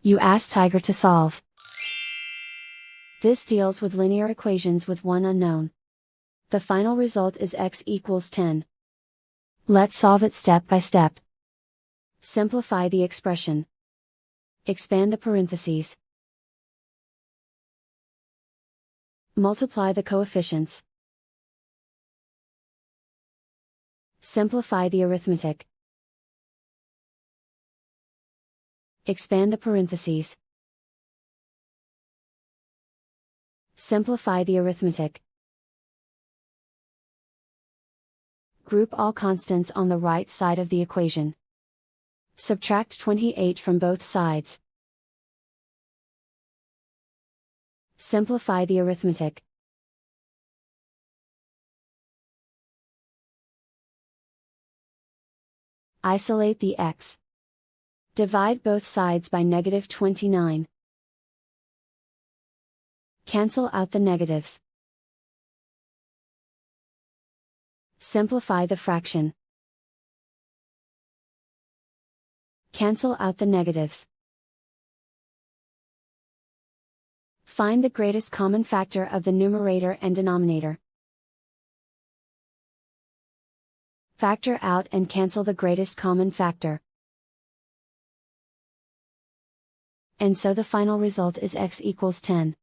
You ask Tiger to solve. This deals with linear equations with one unknown. The final result is x equals 10. Let's solve it step by step. Simplify the expression. Expand the parentheses. Multiply the coefficients. Simplify the arithmetic. Expand the parentheses. Simplify the arithmetic. Group all constants on the right side of the equation. Subtract 28 from both sides. Simplify the arithmetic. Isolate the x. Divide both sides by -29. Cancel out the negatives. Simplify the fraction. Cancel out the negatives. Find the greatest common factor of the numerator and denominator. Factor out and cancel the greatest common factor. And so the final result is x equals 10.